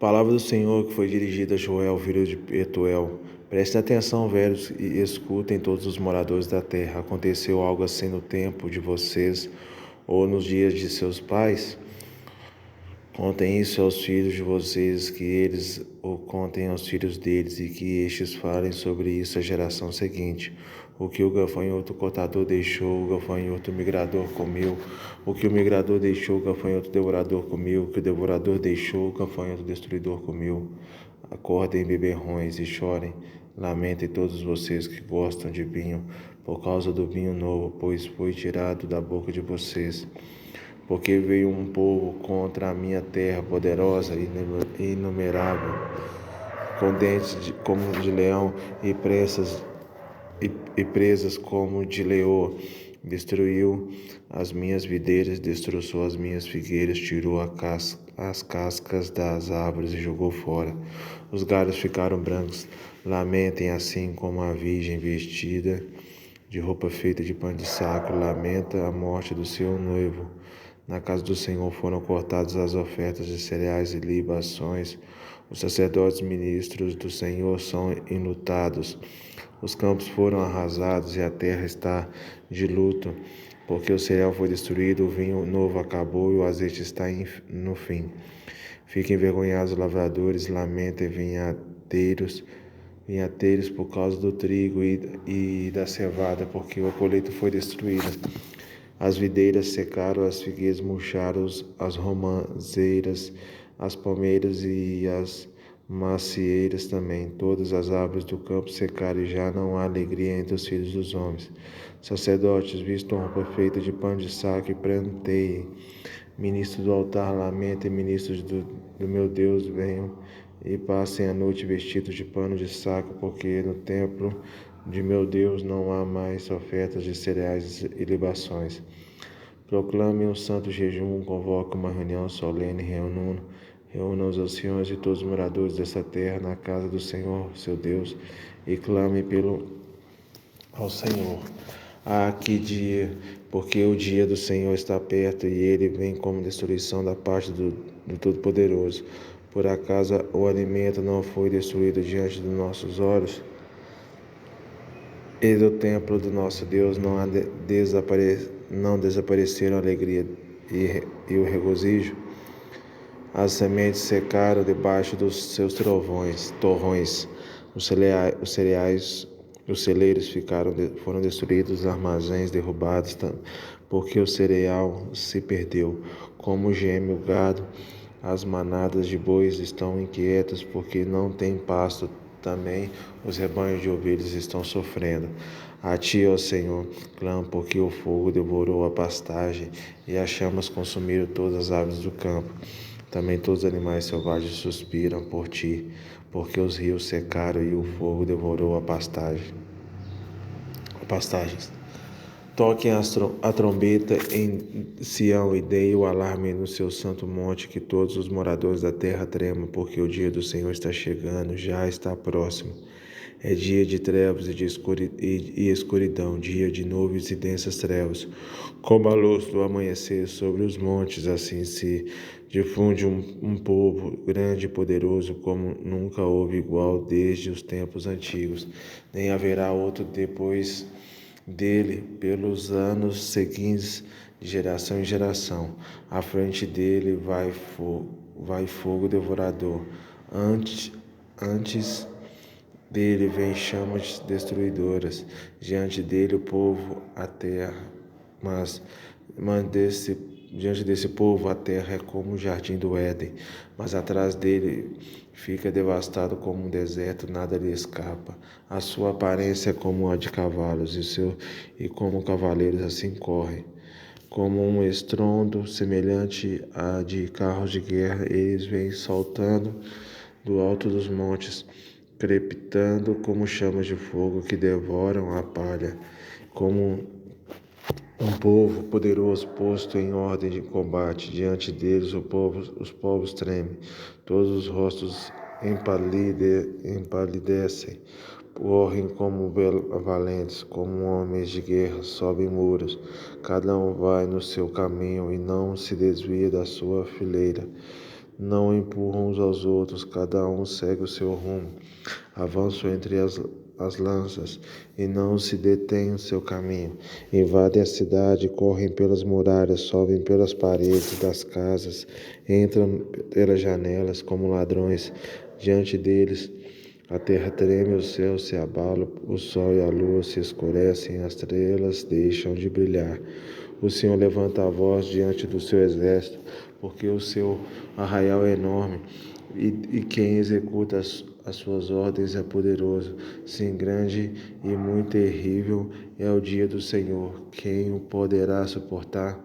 Palavra do Senhor que foi dirigida a Joel, filho de Betuel. Prestem atenção, velhos, e escutem todos os moradores da terra. Aconteceu algo assim no tempo de vocês ou nos dias de seus pais? Contem isso aos filhos de vocês, que eles o contem aos filhos deles, e que estes falem sobre isso à geração seguinte. O que o gafanhoto cortador deixou, o gafanhoto migrador comeu. O que o migrador deixou, o gafanhoto devorador comeu. O que o devorador deixou, o gafanhoto destruidor comeu. Acordem, beberrões, e chorem. Lamentem todos vocês que gostam de vinho, por causa do vinho novo, pois foi tirado da boca de vocês. Porque veio um povo contra a minha terra, poderosa e inumerável, com dentes como de leão e presas como de leoa. Destruiu as minhas videiras, destroçou as minhas figueiras, tirou as cascas das árvores e jogou fora. Os galhos ficaram brancos. Lamentem assim como a virgem vestida de roupa feita de pano de saco lamenta a morte do seu noivo. Na casa do Senhor foram cortadas as ofertas de cereais e libações. Os sacerdotes ministros do Senhor são enlutados. Os campos foram arrasados e a terra está de luto, porque o cereal foi destruído, o vinho novo acabou e o azeite está no fim. Fiquem envergonhados lavradores, lamentem vinhateiros por causa do trigo e da cevada, porque a colheita foi destruída. As videiras secaram, as figueiras murcharam, as romãzeiras, as palmeiras e as macieiras também. Todas as árvores do campo secaram e já não há alegria entre os filhos dos homens. Sacerdotes, vistam roupa feita de pano de saco e pranteiem. Ministros do altar, lamentem, ministros do meu Deus, venham e passem a noite vestidos de pano de saco, porque no templo de meu Deus não há mais ofertas de cereais e libações. Proclame um santo jejum, convoque uma reunião solene, reúna os anciões e todos os moradores dessa terra na casa do Senhor, seu Deus, e clame ao Senhor. Que dia, porque o dia do Senhor está perto e ele vem como destruição da parte do Todo-Poderoso. Por acaso o alimento não foi destruído diante dos nossos olhos? E do templo do nosso Deus não desapareceram a alegria e o regozijo? As sementes secaram debaixo dos seus torrões. Os celeiros foram destruídos, os armazéns derrubados, porque o cereal se perdeu. Como geme o gado, as manadas de bois estão inquietas, porque não tem pasto. Também os rebanhos de ovelhas estão sofrendo. A ti, ó Senhor, clamo, porque o fogo devorou a pastagem e as chamas consumiram todas as aves do campo. Também todos os animais selvagens suspiram por ti, porque os rios secaram e o fogo devorou a pastagens. Toquem a trombeta em Sião e deem o alarme no seu santo monte, que todos os moradores da terra tremam, porque o dia do Senhor está chegando, já está próximo. É dia de trevas e escuridão, dia de nuvens e densas trevas. Como a luz do amanhecer sobre os montes, assim se difunde um povo grande e poderoso, como nunca houve igual desde os tempos antigos, nem haverá outro depois dele pelos anos seguintes, de geração em geração. À frente dele vai fogo devorador. Antes dele vem chamas destruidoras. Diante dele o povo, a terra. Diante desse povo a terra é como o jardim do Éden, mas atrás dele fica devastado como um deserto, nada lhe escapa. A sua aparência é como a de cavalos, e como cavaleiros assim correm. Como um estrondo semelhante a de carros de guerra, eles vêm saltando do alto dos montes, crepitando como chamas de fogo que devoram a palha, como um povo poderoso posto em ordem de combate. Diante deles os povos tremem, todos os rostos empalidecem, correm como valentes, como homens de guerra, sobem muros. Cada um vai no seu caminho e não se desvia da sua fileira. não empurram uns aos outros, cada um segue o seu rumo. Avançam entre as lanças e não se detêm no seu caminho. Invadem a cidade, correm pelas muralhas, sobem pelas paredes das casas, entram pelas janelas como ladrões. Diante deles, a terra treme, o céu se abala, o sol e a lua se escurecem, as estrelas deixam de brilhar. O Senhor levanta a voz diante do seu exército, porque o seu arraial é enorme, e quem executa as suas ordens é poderoso. Sim, grande e muito terrível é o dia do Senhor. Quem o poderá suportar?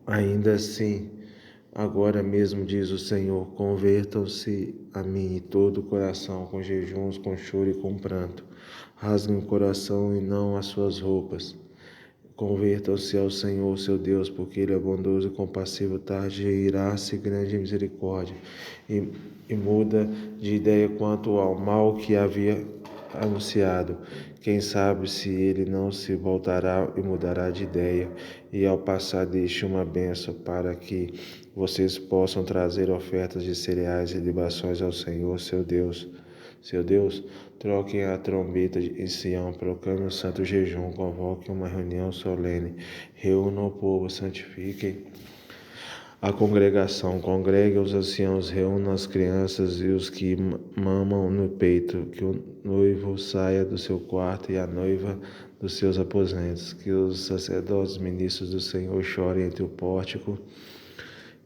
Ainda assim, agora mesmo diz o Senhor, convertam-se a mim todo o coração, com jejuns, com choro e com pranto. Rasguem o coração e não as suas roupas. Convertam-se ao Senhor, seu Deus, porque Ele é bondoso e compassivo, tarde irá-se grande misericórdia, e muda de ideia quanto ao mal que havia anunciado. Quem sabe se ele não se voltará e mudará de ideia, e ao passar deixe uma bênção para que vocês possam trazer ofertas de cereais e libações ao Senhor, seu Deus. Seu Deus, troquem a trombeta em Sião, proclame um santo jejum, convoquem uma reunião solene, reúnam o povo, santifiquem a congregação, congreguem os anciãos, reúnam as crianças e os que mamam no peito, que o noivo saia do seu quarto e a noiva dos seus aposentos, que os sacerdotes, ministros do Senhor, chorem entre o pórtico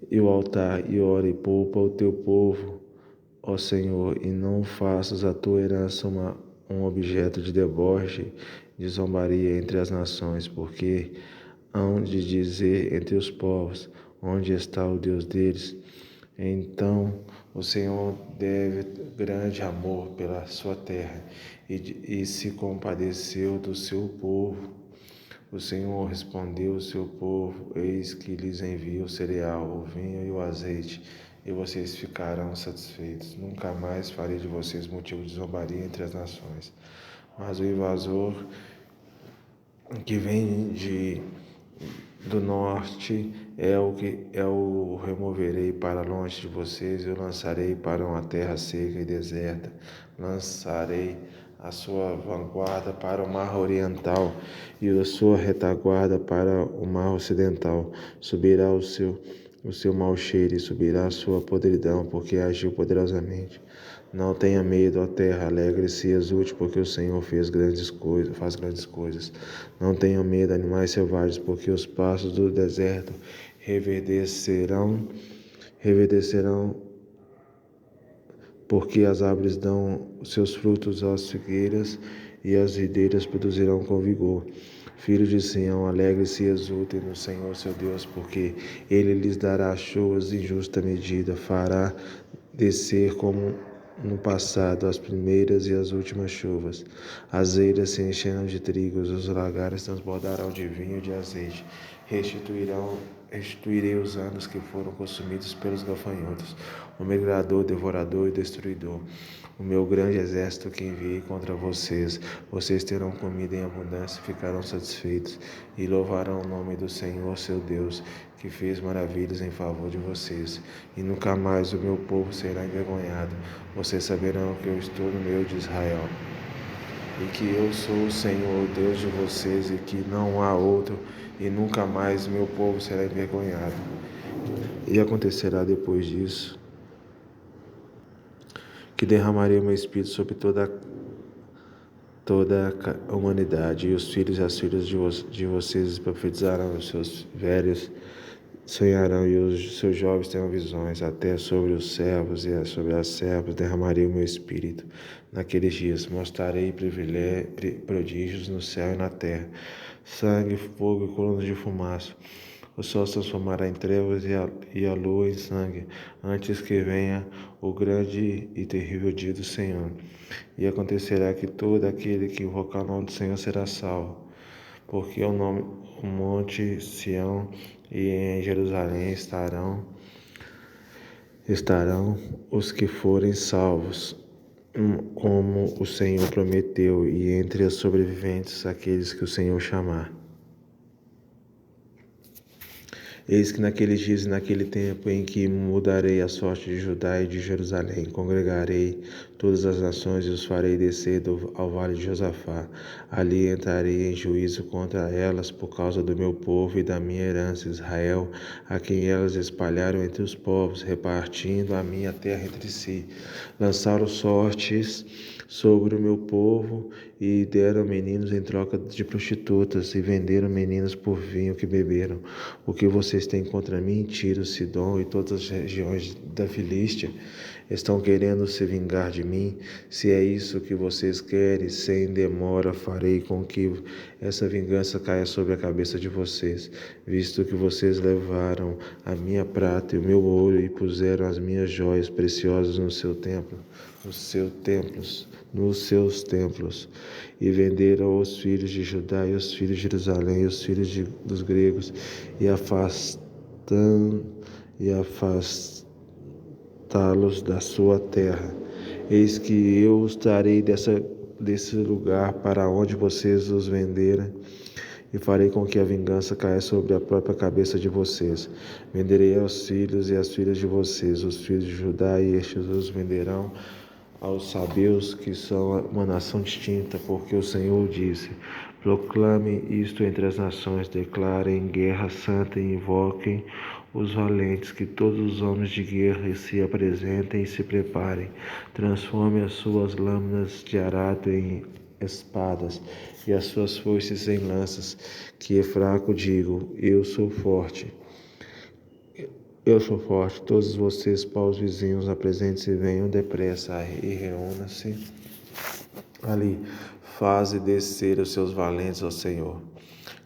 e o altar, e ore, poupa o teu povo, ó Senhor, e não faças a tua herança um objeto de deboche, de zombaria entre as nações, porque hão de dizer entre os povos, onde está o Deus deles? Então o Senhor deve grande amor pela sua terra e se compadeceu do seu povo. O Senhor respondeu ao seu povo, eis que lhes envio o cereal, o vinho e o azeite, e vocês ficarão satisfeitos. Nunca mais farei de vocês motivo de zombaria entre as nações. Mas o invasor que vem do norte o removerei para longe de vocês, eu lançarei para uma terra seca e deserta. Lançarei a sua vanguarda para o mar oriental e a sua retaguarda para o mar ocidental. Subirá o seu mau cheiro e subirá a sua podridão, porque agiu poderosamente. Não tenha medo, ó terra, alegre-se e exulte, porque o Senhor faz grandes coisas. Não tenha medo, animais selvagens, porque os pastos do deserto reverdecerão, porque as árvores dão seus frutos às figueiras e as videiras produzirão com vigor. Filhos de Sião, alegre-se e exultem no Senhor seu Deus, porque Ele lhes dará chuvas em justa medida, fará descer como no passado as primeiras e as últimas chuvas. As eiras se encherão de trigo, os lagares transbordarão de vinho e de azeite. Restituirei os anos que foram consumidos pelos gafanhotos, o migrador, devorador e destruidor, o meu grande exército que enviei contra vocês. Vocês terão comida em abundância, ficarão satisfeitos e louvarão o nome do Senhor, seu Deus, que fez maravilhas em favor de vocês. E nunca mais o meu povo será envergonhado. Vocês saberão que eu estou no meio de Israel, e que eu sou o Senhor, Deus de vocês, e que não há outro, e nunca mais meu povo será envergonhado. E acontecerá depois disso, que derramarei o meu espírito sobre toda a humanidade, e os filhos e as filhas de vocês profetizarão, os seus velhos sonharão, e os seus jovens terão visões. Até sobre os servos e sobre as servas derramarei o meu espírito. Naqueles dias mostrarei prodígios no céu e na terra, sangue, fogo e colunas de fumaça. O sol se transformará em trevas e a lua em sangue, antes que venha o grande e terrível dia do Senhor. E acontecerá que todo aquele que invocar o nome do Senhor será salvo. Porque o monte Sião e em Jerusalém estarão os que forem salvos, como o Senhor prometeu, e entre os sobreviventes aqueles que o Senhor chamar. Eis que naqueles dias e naquele tempo em que mudarei a sorte de Judá e de Jerusalém, congregarei todas as nações e os farei descer ao vale de Josafá. Ali entrarei em juízo contra elas por causa do meu povo e da minha herança, Israel, a quem elas espalharam entre os povos, repartindo a minha terra entre si. Lançaram sortes sobre o meu povo e deram meninos em troca de prostitutas e venderam meninos por vinho que beberam. O que vocês têm contra mim, Tiro, Sidom e todas as regiões da Filístia, estão querendo se vingar de mim? Se é isso que vocês querem, sem demora farei com que essa vingança caia sobre a cabeça de vocês, visto que vocês levaram a minha prata e o meu ouro e puseram as minhas joias preciosas no seu templo, nos seus templos, e venderam os filhos de Judá e os filhos de Jerusalém e os filhos dos gregos, e afastá-los da sua terra. Eis que eu os trarei desse lugar para onde vocês os venderam, e farei com que a vingança caia sobre a própria cabeça de vocês. Venderei aos filhos e às filhas de vocês, os filhos de Judá, e estes os venderão aos sabeus, que são uma nação distinta, porque o Senhor disse: proclame isto entre as nações, declarem guerra santa e invoquem os valentes, que todos os homens de guerra se apresentem e se preparem. Transforme as suas lâminas de arado em espadas e as suas foices em lanças. Que é fraco, digo, eu sou forte. Eu sou forte. Todos vocês, paus vizinhos, apresentem-se, venham depressa e reúnam-se ali. Faze descer os seus valentes ao Senhor.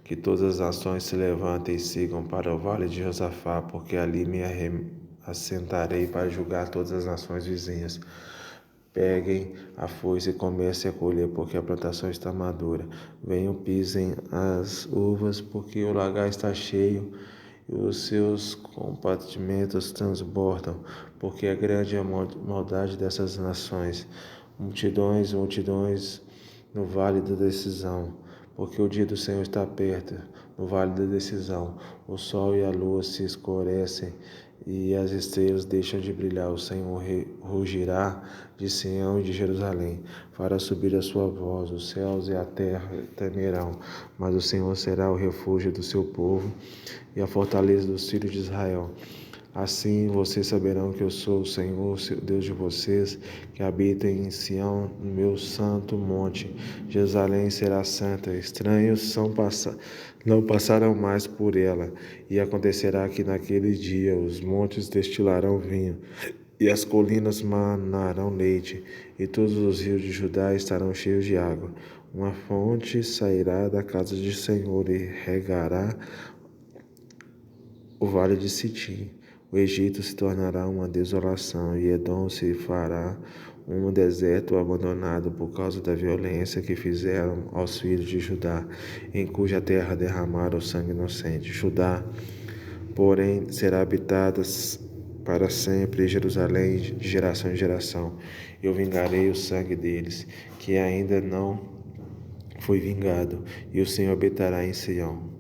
Que todas as nações se levantem e sigam para o vale de Josafá, porque ali me assentarei para julgar todas as nações vizinhas. Peguem a foice e comecem a colher, porque a plantação está madura. Venham, pisem as uvas, porque o lagar está cheio e os seus compartimentos transbordam, porque é grande a maldade dessas nações. Multidões, multidões no vale da decisão, porque o dia do Senhor está perto, no vale da decisão. O sol e a lua se escurecem e as estrelas deixam de brilhar. O Senhor rugirá de Sião e de Jerusalém, fará subir a sua voz, os céus e a terra temerão, mas o Senhor será o refúgio do seu povo e a fortaleza dos filhos de Israel. Assim vocês saberão que eu sou o Senhor, Deus de vocês, que habita em Sião, no meu santo monte. Jerusalém será santa, estranhos não passarão mais por ela. E acontecerá que naquele dia os montes destilarão vinho, e as colinas manarão leite, e todos os rios de Judá estarão cheios de água. Uma fonte sairá da casa do Senhor e regará o vale de Sitim. O Egito se tornará uma desolação, e Edom se fará um deserto abandonado por causa da violência que fizeram aos filhos de Judá, em cuja terra derramaram o sangue inocente. Judá, porém, será habitada para sempre, Jerusalém de geração em geração. Eu vingarei o sangue deles, que ainda não foi vingado, e o Senhor habitará em Sião.